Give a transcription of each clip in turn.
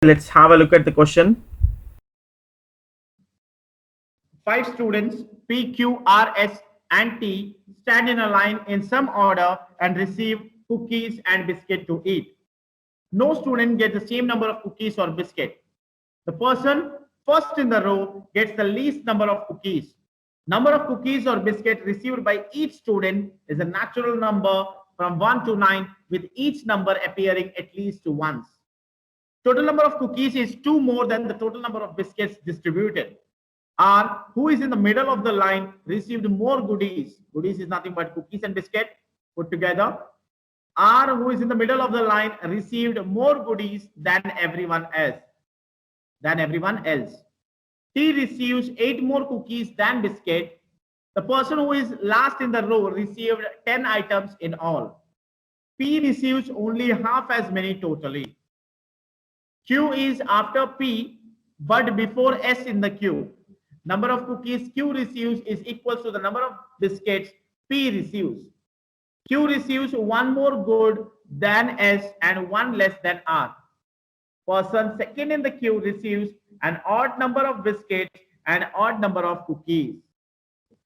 Let's have a look at the question. 5 students P, Q, R, S, and T stand in a line in some order and receive cookies and biscuit to eat. No student gets the same number of cookies or biscuit. The person first in the row gets the least number of cookies. Number of cookies or biscuit received by each student is a natural number from 1 to 9, with each number appearing at least once. Total number of cookies is 2 more than the total number of biscuits distributed. R, who is in the middle of the line, received more goodies. Goodies is nothing but cookies and biscuit put together. R, who is in the middle of the line, received more goodies than everyone else. T receives 8 more cookies than biscuit. The person who is last in the row received 10 items in all. P receives only half as many totally. Q is after P but before S in the queue. Number of cookies Q receives is equal to the number of biscuits P receives. Q receives 1 more good than S and 1 less than R. Person second in the queue receives an odd number of biscuits and odd number of cookies.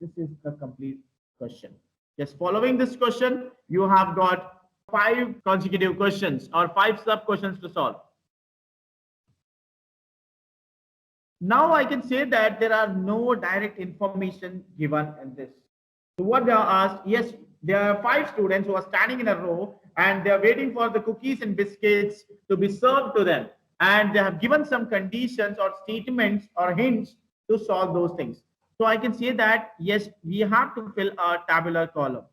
This is the complete question. Just following this question, you have got 5 consecutive questions or 5 sub questions to solve. Now I can say that there are no direct information given in this. So what they are asked, yes, there are 5 students who are standing in a row and they are waiting for the cookies and biscuits to be served to them. And they have given some conditions or statements or hints to solve those things. So I can say that, yes, we have to fill a tabular column.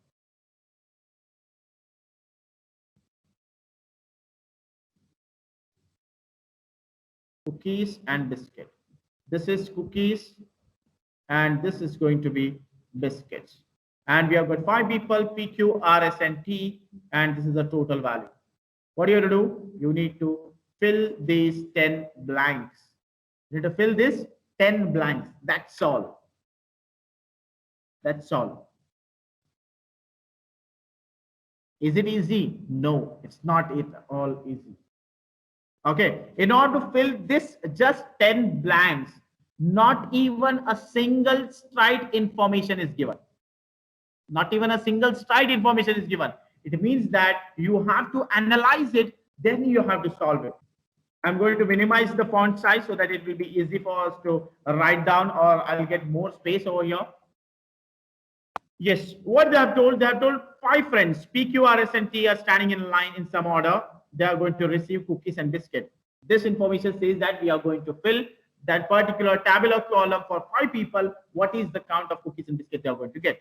Cookies and biscuit. This is cookies and this is going to be biscuits. And we have got 5 people, P, Q, R, S, and T, and this is the total value. What do you have to do? You need to fill these 10 blanks. You need to fill this 10 blanks. That's all. That's all. Is it easy? No, it's not at all easy. Okay, in order to fill this just 10 blanks, not even a single straight information is given. Not even a single straight information is given. It means that you have to analyze it, then you have to solve it. I'm going to minimize the font size so that it will be easy for us to write down, or I'll get more space over here. Yes, what they have told 5 friends, P, Q, R, S, and T are standing in line in some order. They are going to receive cookies and biscuit. This information says that we are going to fill that particular tabular column for 5 people. What is the count of cookies and biscuits they are going to get?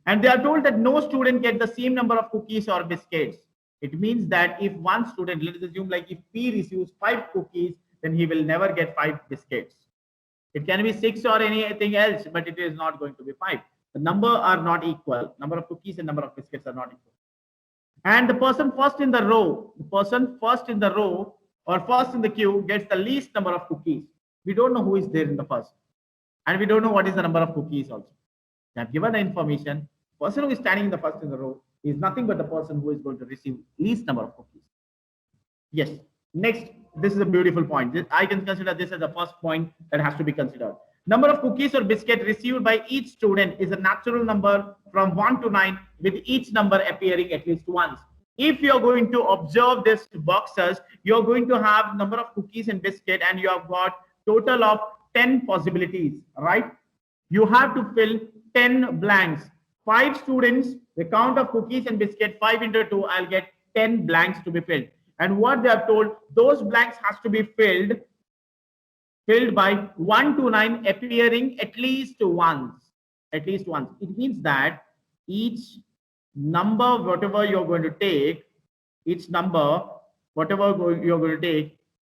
And they are told that no student get the same number of cookies or biscuits. It means that if one student, let us assume like if P receives 5 cookies, then he will never get 5 biscuits. It can be 6 or anything else, but it is not going to be 5. The number are not equal. Number of cookies and number of biscuits are not equal. And the person first in the row, or first in the queue gets the least number of cookies. We don't know who is there in the first. And we don't know what is the number of cookies also. They have given the information. Person who is standing in the first in the row is nothing but the person who is going to receive least number of cookies. Yes. Next, this is a beautiful point. I can consider this as the first point that has to be considered. Number of cookies or biscuit received by each student is a natural number from 1 to 9, with each number appearing at least once. If you're going to observe these boxes, you're going to have number of cookies and biscuit, and you have got total of 10 possibilities, right? You have to fill 10 blanks. 5 students, the count of cookies and biscuit, 5 into 2, I'll get 10 blanks to be filled. And what they have told, those blanks has to be filled by 1 to 9 appearing at least once. At least once. It means that each number, whatever you're going to take,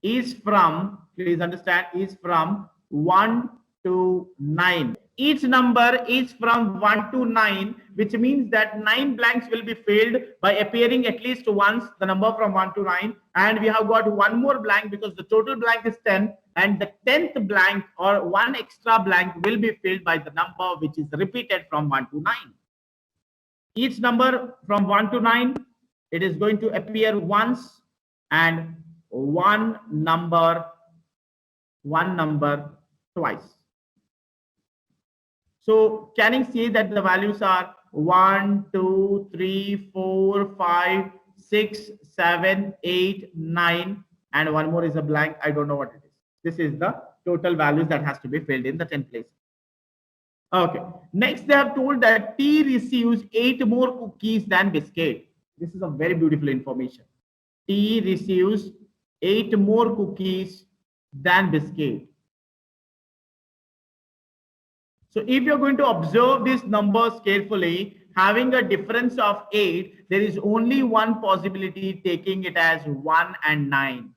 is from, please understand, is from 1 to 9. Each number is from 1 to 9, which means that 9 blanks will be filled by appearing at least once, the number from 1 to 9. And we have got 1 more blank because the total blank is 10. And the 10th blank or 1 extra blank will be filled by the number which is repeated from 1 to 9. Each number from 1 to 9, it is going to appear once, and 1 number one number twice. So can you see that the values are 1, 2, 3, 4, 5, 6, 7, 8, 9, and one more is a blank. I don't know what it is. This is the total values that has to be filled in the 10 place. Okay. Next, they have told that T receives 8 more cookies than biscuit. This is a very beautiful information. T receives 8 more cookies than biscuit. So if you're going to observe these numbers carefully, having a difference of 8, there is only one possibility, taking it as 1 and 9.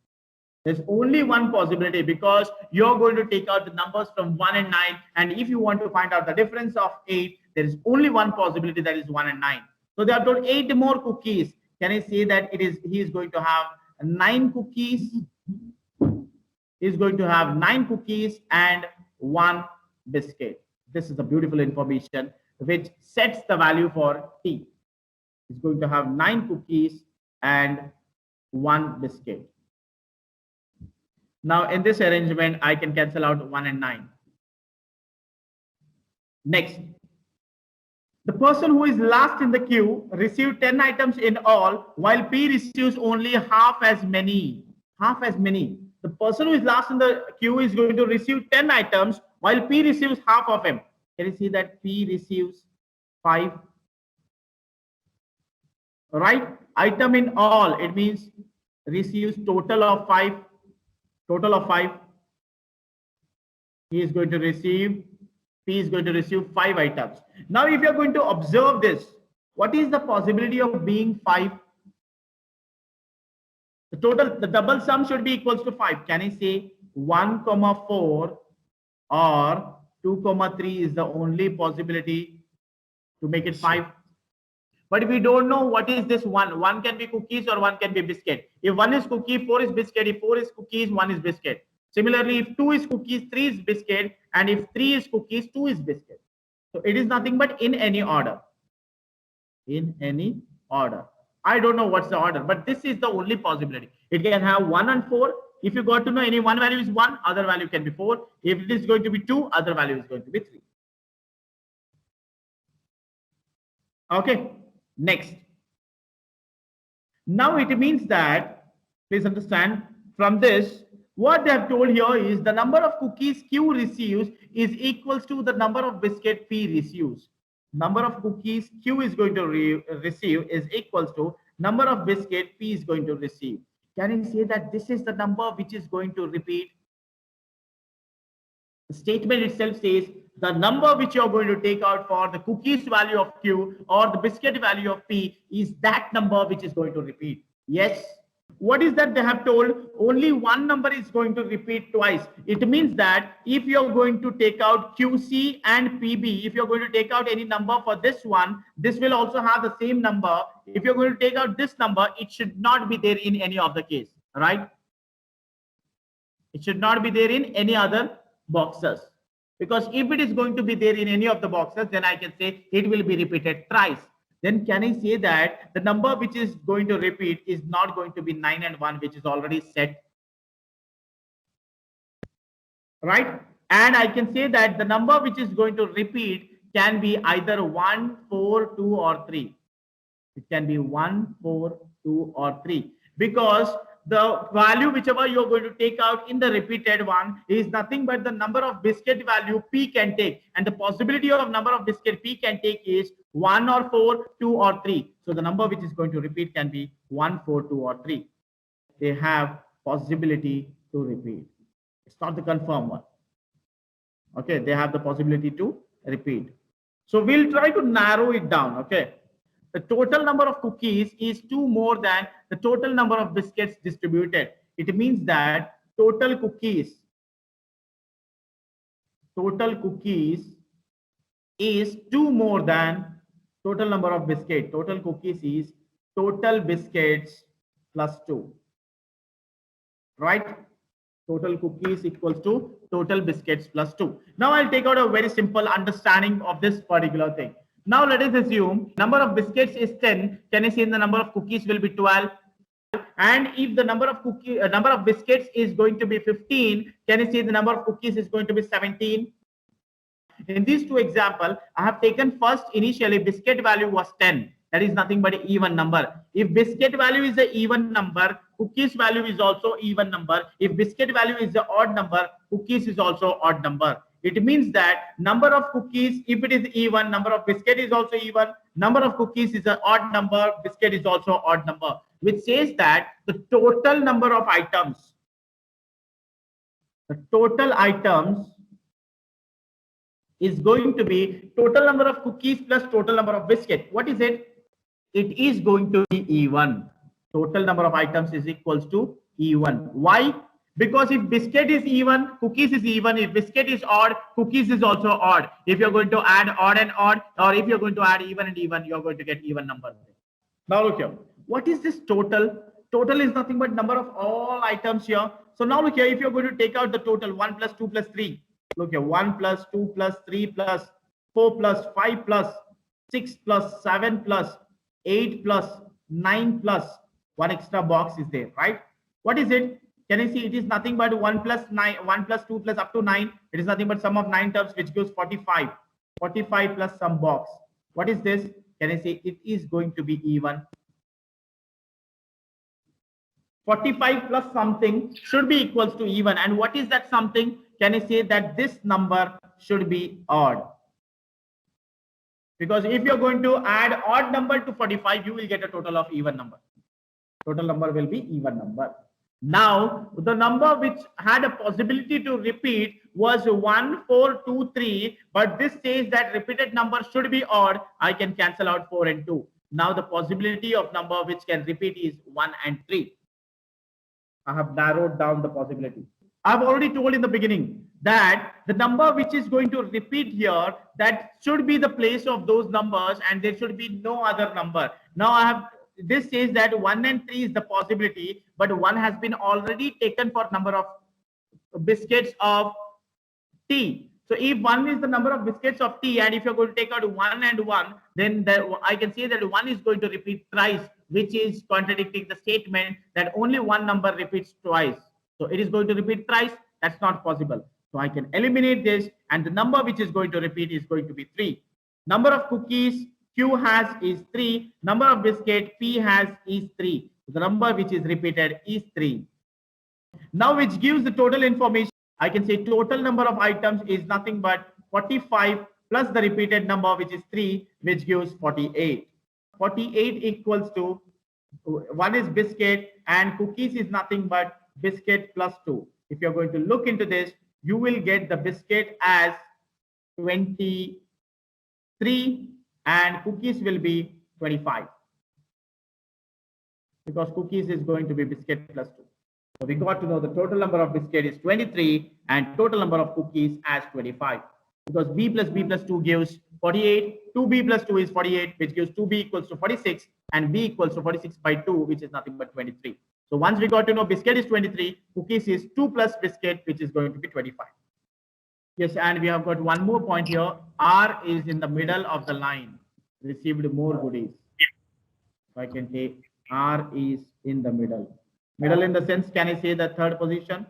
There's only one possibility because you're going to take out the numbers from 1 and 9. And if you want to find out the difference of 8, there is only one possibility, that is 1 and 9. So they have told 8 more cookies. Can I say that he is going to have 9 cookies? He's going to have 9 cookies and 1 biscuit. This is the beautiful information which sets the value for T. He's going to have 9 cookies and 1 biscuit. Now in this arrangement, I can cancel out 1 and 9. Next, the person who is last in the queue received 10 items in all, while P receives only half as many. Half as many. The person who is last in the queue is going to receive 10 items, while P receives half of them. Can you see that P receives 5? Right? Item in all, it means receives total of 5. Total of 5. He is going to receive, P is going to receive 5 items. Now, if you're going to observe this, what is the possibility of being 5? The total, the double sum should be equals to 5. Can I say 1, 4 or 2, 3 is the only possibility to make it 5? But we don't know what is this 1. 1 can be cookies or 1 can be biscuit. If 1 is cookie, 4 is biscuit. If 4 is cookies, 1 is biscuit. Similarly, if 2 is cookies, 3 is biscuit. And if 3 is cookies, 2 is biscuit. So it is nothing but in any order. In any order. I don't know what's the order, but this is the only possibility. It can have 1 and 4. If you got to know any one value is 1, other value can be 4. If it is going to be 2, other value is going to be 3. Okay. Next. Now it means that, please understand, from this, what they have told here is the number of cookies Q receives is equals to the number of biscuit P receives. Number of cookies Q is going to receive is equals to number of biscuit P is going to receive. Can you say that this is the number which is going to repeat? The statement itself says the number which you're going to take out for the cookies value of Q or the biscuit value of P is that number which is going to repeat. Yes. What is that they have told? Only one number is going to repeat twice. It means that if you're going to take out QC and PB, if you're going to take out any number for this one, this will also have the same number. If you're going to take out this number, it should not be there in any of the case, right? It should not be there in any other boxes. Because if it is going to be there in any of the boxes, then I can say it will be repeated thrice. Then can I say that the number which is going to repeat is not going to be 9 and 1, which is already set, right? And I can say that the number which is going to repeat can be either 1, 4, 2 or 3. It can be 1, 4, 2 or 3, because the value whichever you're going to take out in the repeated one is nothing but the number of biscuit value P can take, and the possibility of number of biscuit P can take is 1 or 4, 2 or 3. So the number which is going to repeat can be 1, 4, 2 or 3. They have possibility to repeat. It's not the confirmed one. Okay, they have the possibility to repeat. So we'll try to narrow it down. Okay. The total number of cookies is 2 more than the total number of biscuits distributed. It means that total cookies is 2 more than total number of biscuits. Total cookies is total biscuits plus 2. Right? Total cookies equals to total biscuits plus 2. Now I'll take out a very simple understanding of this particular thing. Now let us assume number of biscuits is 10. Can I say the number of cookies will be 12? and if the number of number of biscuits is going to be 15, can you see the number of cookies is going to be 17? In these two examples, I have taken first initially biscuit value was 10. That is nothing but an even number. If biscuit value is an even number, cookies value is also even number. If biscuit value is an odd number, cookies is also odd number. It means that number of cookies, if it is even, number of biscuit is also even. Number of cookies is an odd number, biscuit is also odd number, which says that the total number of items, is going to be total number of cookies plus total number of biscuit. What is it? It is going to be even. Total number of items is equals to even. Why? Because if biscuit is even, cookies is even. If biscuit is odd, cookies is also odd. If you're going to add odd and odd, or if you're going to add even and even, you're going to get even number. Now look here. What is this total? Total is nothing but number of all items here. So now look here, if you're going to take out the total 1 plus 2 plus 3, look here, 1 plus 2 plus 3 plus 4 plus 5 plus 6 plus 7 plus 8 plus 9 plus one extra box is there, right? What is it? Can you see? It is nothing but 1 plus 9, 1 plus 2 plus up to 9. It is nothing but sum of 9 terms, which gives 45. 45 plus some box. What is this? Can I say it is going to be even? 45 plus something should be equals to even. And what is that something? Can I say that this number should be odd? Because if you're going to add odd number to 45, you will get a total of even number. Total number will be even number. Now, the number which had a possibility to repeat was 1, 4, 2, 3. But this says that repeated number should be odd. I can cancel out 4 and 2. Now, the possibility of number which can repeat is 1 and 3. I have narrowed down the possibility. I've already told in the beginning that the number which is going to repeat here, that should be the place of those numbers and there should be no other number. Now this says that 1 and 3 is the possibility, but 1 has been already taken for number of biscuits of T. So if 1 is the number of biscuits of T, and if you're going to take out 1 and 1, then I can say that 1 is going to repeat thrice, which is contradicting the statement that only one number repeats twice. So it is going to repeat thrice. That's not possible. So I can eliminate this, and the number which is going to repeat is going to be 3. Number of cookies Q has is 3. Number of biscuit P has is 3. The number which is repeated is 3. Now which gives the total information. I can say total number of items is nothing but 45 plus the repeated number, which is 3, which gives 48. 48 equals to 1 is biscuit and cookies is nothing but biscuit plus 2. If you're going to look into this, you will get the biscuit as 23 and cookies will be 25. Because cookies is going to be biscuit plus 2. So we got to know the total number of biscuit is 23 and total number of cookies as 25. Because b plus 2 gives 48. 2b plus 2 is 48, which gives 2b equals to 46, and b equals to 46 by 2, which is nothing but 23. So once we got to know biscuit is 23, cookies is 2 plus biscuit, which is going to be 25. Yes, and we have got one more point here. R is in the middle of the line. Received more goodies. So I can take R is in the middle. Middle in the sense, can I say the third position?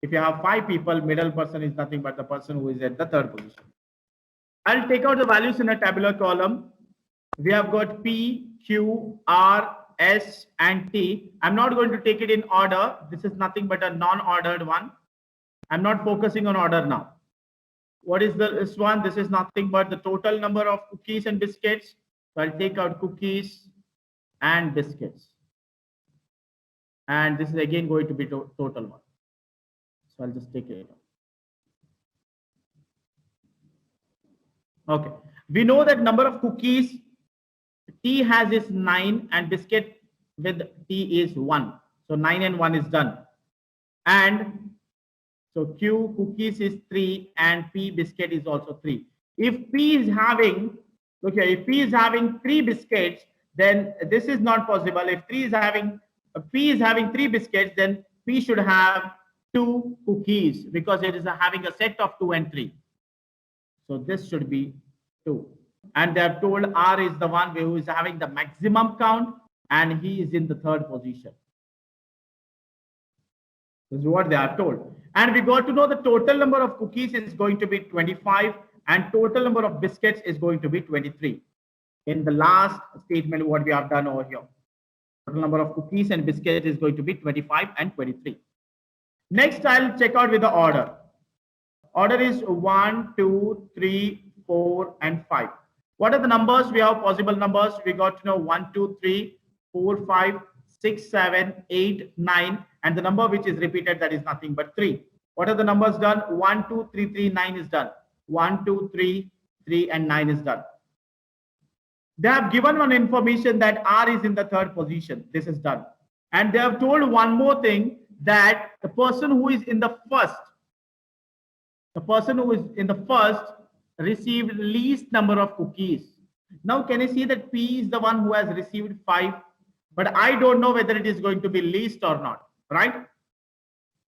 If you have 5 people, middle person is nothing but the person who is at the third position. I'll take out the values in a tabular column. We have got P, Q, R, S, and T. I'm not going to take it in order. This is nothing but a non-ordered one. I'm not focusing on order now. What is this one? This is nothing but the total number of cookies and biscuits. So I'll take out cookies and biscuits. And this is again going to be total one. So I'll just take it. Okay. We know that number of cookies T has is 9 and biscuit with T is 1. So 9 and 1 is done. And so Q cookies is 3 and P biscuit is also 3. If P is having, okay, if P is having 3 biscuits, then this is not possible. If P is having 3 biscuits, then P should have 2 cookies because it is having a set of 2 and 3. So this should be 2. And they have told R is the one who is having the maximum count. and he is in the third position. This is what they are told. And we got to know the total number of cookies is going to be 25 and total number of biscuits is going to be 23. In the last statement, what we have done over here. Total number of cookies and biscuits is going to be 25 and 23. Next, I'll check out with the order. Order is 1, 2, 3, 4, and 5. What are the numbers? We have possible numbers. We got to know 1, 2, 3, 4, 5, 6, 7, 8, 9. And the number which is repeated, that is nothing but 3. What are the numbers done? 1, 2, 3, 3, 9 is done. 1, 2, 3, 3, and 9 is done. They have given one information that R is in the third position. This is done. And they have told one more thing, that the person who is in the first, received least number of cookies. Now, can you see that P is the one who has received 5? But I don't know whether it is going to be least or not, right?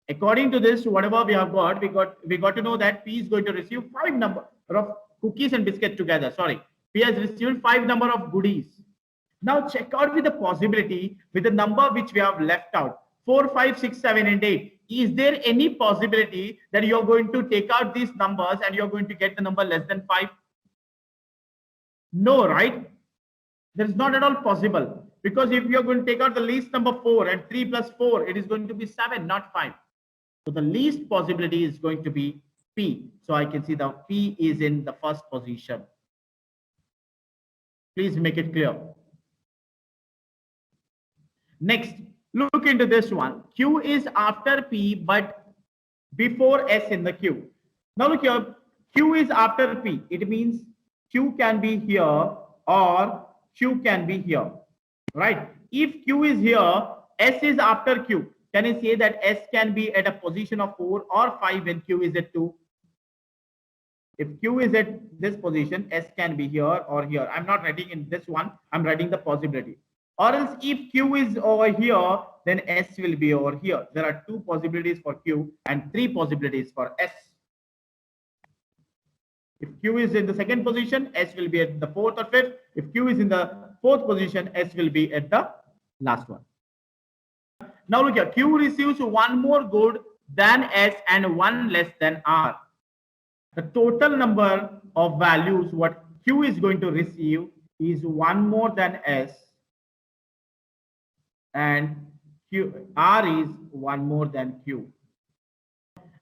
According to this, whatever we have got, we got to know that P is going to receive 5 number of cookies and biscuits together. Sorry, P has received 5 number of goodies. Now check out with the possibility with the number which we have left out, 4, 5, 6, 7, and 8. Is there any possibility that you're going to take out these numbers and you're going to get the number less than 5? No, right? That is not at all possible. Because if you're going to take out the least number 4 and 3 plus 4, it is going to be 7, not 5. So the least possibility is going to be P. So I can see the P is in the first position. Please make it clear. Next, look into this one. Q is after P, but before S in the queue. Now look here, Q is after P. It means Q can be here or Q can be here, right? If Q is here, S is after Q. Can you say that S can be at a position of 4 or 5 when Q is at 2? If Q is at this position, S can be here or here. I'm not writing in this one. I'm writing the possibility. Or else if Q is over here, then S will be over here. There are 2 possibilities for Q and 3 possibilities for S. If Q is in the second position, S will be at the 4th or 5th. If Q is in the 4th position, S will be at the last one. Now look here, Q receives 1 more good than S and 1 less than R. The total number of values what Q is going to receive is 1 more than S and R is 1 more than Q.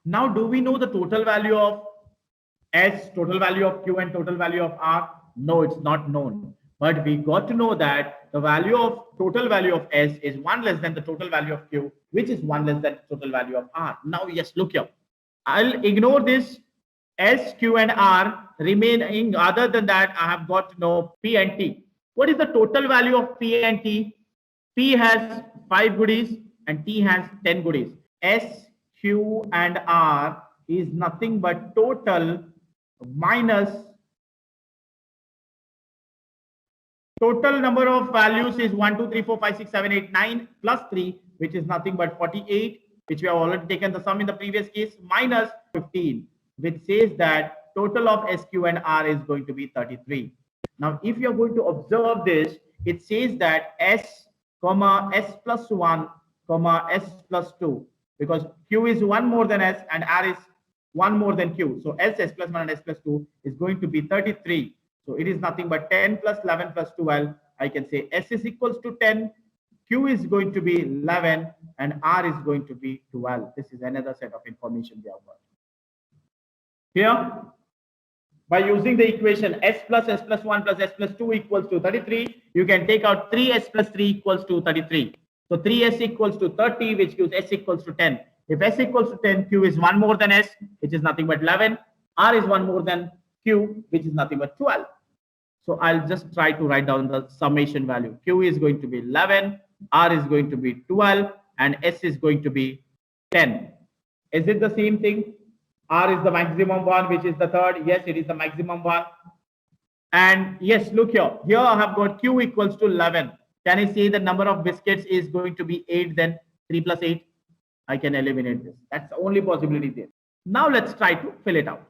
Now, do we know the total value of S, total value of Q, and total value of R? No, it's not known. But we got to know that the value of total value of S is 1 less than the total value of Q, which is 1 less than total value of R. Now, yes, look here. I'll ignore this S, Q, and R remaining. Other than that, I have got to know P and T. What is the total value of P and T? P has 5 goodies and T has 10 goodies. S, Q, and R is nothing but total minus total number of values is 1, 2, 3, 4, 5, 6, 7, 8, 9 plus 3, which is nothing but 48, which we have already taken the sum in the previous case, minus 15, which says that total of S, Q, and R is going to be 33. Now, if you're going to observe this, it says that S, comma, S plus 1, comma, S plus 2, because Q is 1 more than S and R is 1 more than Q. So S, S plus 1 and S plus 2 is going to be 33. So it is nothing but 10 plus 11 plus 12. I can say S is equals to 10, Q is going to be 11, and R is going to be 12. This is another set of information we have got. Here, by using the equation S plus 1 plus S plus 2 equals to 33, you can take out 3S plus 3 equals to 33. So 3S equals to 30, which gives S equals to 10. If S equals to 10, Q is 1 more than S, which is nothing but 11. R is 1 more than Q, which is nothing but 12. So I'll just try to write down the summation value. Q is going to be 11, R is going to be 12, and S is going to be 10. Is it the same thing? R is the maximum one, which is the third. Yes, it is the maximum one. And yes, look here. Here I have got Q equals to 11. Can I say the number of biscuits is going to be 8, then 3 plus 8? I can eliminate this. That's the only possibility there. Now let's try to fill it out.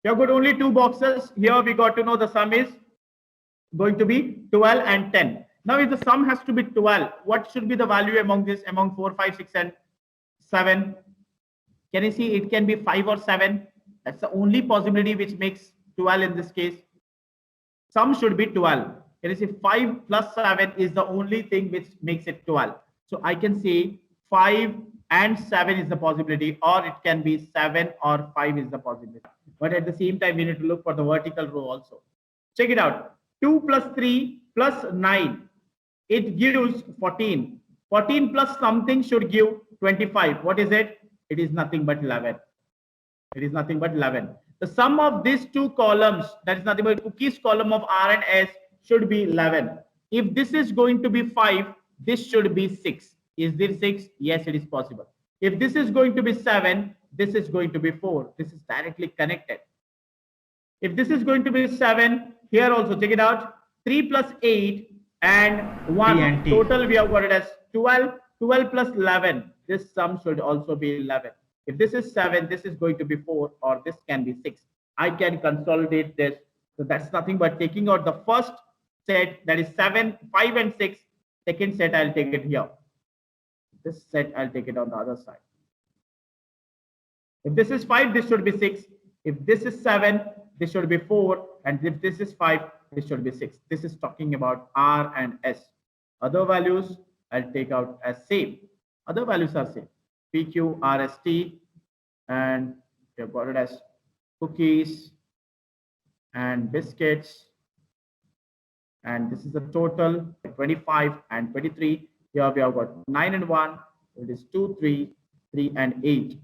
You have got only 2 boxes. Here we got to know the sum is going to be 12 and 10. Now, if the sum has to be 12, what should be the value among this, among 4, 5, 6, and 7? Can you see it can be 5 or 7? That's the only possibility which makes 12 in this case. Sum should be 12. Can you see 5 plus 7 is the only thing which makes it 12. So I can say 5 and 7 is the possibility, or it can be 7 or 5 is the possibility. But at the same time, we need to look for the vertical row also. Check it out. 2 plus 3 plus 9. It gives 14. 14 plus something should give 25. What is it? It is nothing but 11. It is nothing but 11. The sum of these two columns, that is nothing but cookies column of R and S, should be 11. If this is going to be 5, this should be 6. Is this 6? Yes, it is possible. If this is going to be 7, this is going to be 4. This is directly connected. If this is going to be 7, here also check it out. 3 plus 8 and 1. And total we have got it as 12. 12 plus 11. This sum should also be 11. If this is 7, this is going to be 4, or this can be 6. I can consolidate this. So that's nothing but taking out the first set, that is 7, 5 and 6. Second set, I'll take it here. This set, I'll take it on the other side. If this is 5, this should be 6. If this is 7, this should be 4. And if this is 5, this should be 6. This is talking about R and S. Other values, I'll take out as same. Other values are same. PQ, RST, and we have got it as cookies and biscuits. And this is the total 25 and 23. Here we have got 9 and 1. It is 2, 3, 3 and 8.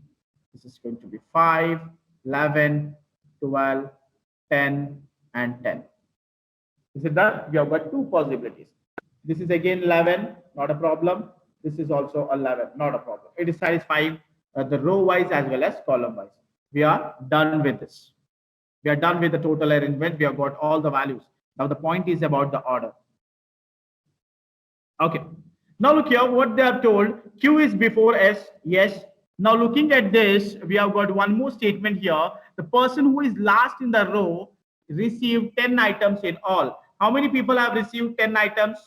This is going to be 5, 11, 12, 10 and 10. Is it done? We have got two possibilities. This is again 11, not a problem. This is also 11, not a problem. It is satisfying the row wise as well as column wise. We are done with this. We are done with the total arrangement. We have got all the values. Now the point is about the order. Okay. Now look here, what they have told. Q is before S. Yes. Now looking at this, we have got one more statement here. The person who is last in the row received 10 items in all. How many people have received 10 items?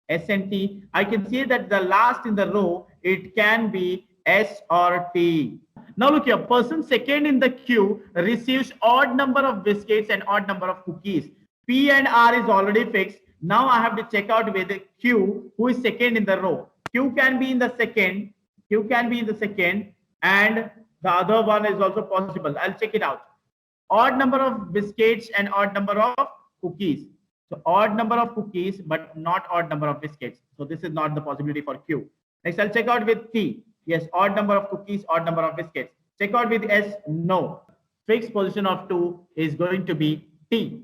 S and T. I can say that the last in the row, it can be S or T. Now look here, person second in the queue receives odd number of biscuits and odd number of cookies. P and R is already fixed. Now I have to check out with the Q who is second in the row. Q can be in the second. Q can be in the second, and the other one is also possible. I'll check it out. Odd number of biscuits and odd number of cookies. So odd number of cookies, but not odd number of biscuits. So this is not the possibility for Q. Next, I'll check out with T. Yes, odd number of cookies, odd number of biscuits. Check out with S. No. Fixed position of 2 is going to be T.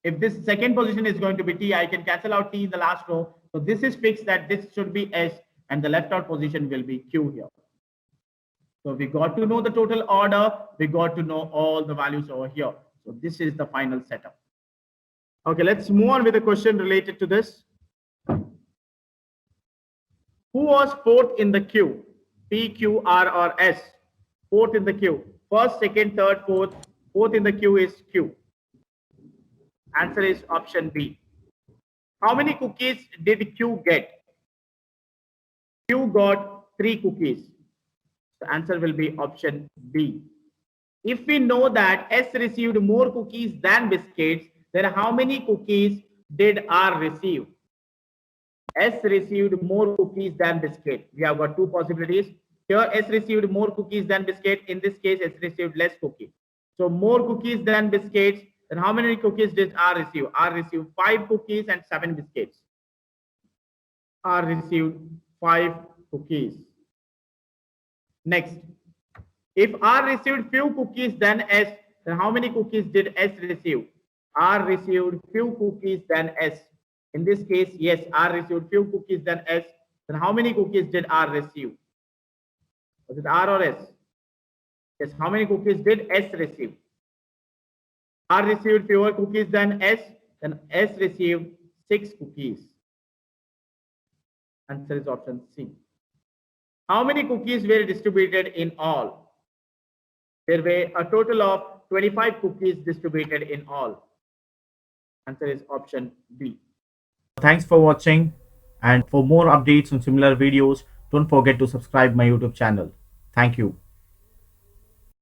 If this second position is going to be T, I can cancel out T in the last row. So this is fixed that this should be S, and the left out position will be Q here. So we got to know the total order. We got to know all the values over here. So this is the final setup. Okay, let's move on with a question related to this. Who was fourth in the queue? P, Q, R, or S? Fourth in the queue. First, second, third, fourth. Fourth in the queue is Q. Answer is option B. How many cookies did Q get? Q got 3 cookies. The answer will be option B. If we know that S received more cookies than biscuits, then how many cookies did R receive? S received more cookies than biscuit. We have got two possibilities. Here S received more cookies than biscuit. In this case, S received less cookies. So more cookies than biscuits. Then how many cookies did R receive? R received 5 cookies and 7 biscuits. R received 5 cookies. Next, if R received few cookies than S, then how many cookies did S receive? R received few cookies than S. In this case, yes, R received few cookies than S. Then how many cookies did R receive? Was it R or S? Yes, how many cookies did S receive? R received fewer cookies than S. Then S received 6 cookies. Answer is option C. How many cookies were distributed in all? There were a total of 25 cookies distributed in all. Answer is option B. Thanks for watching, and for more updates on similar videos, don't forget to subscribe my YouTube channel. Thank you.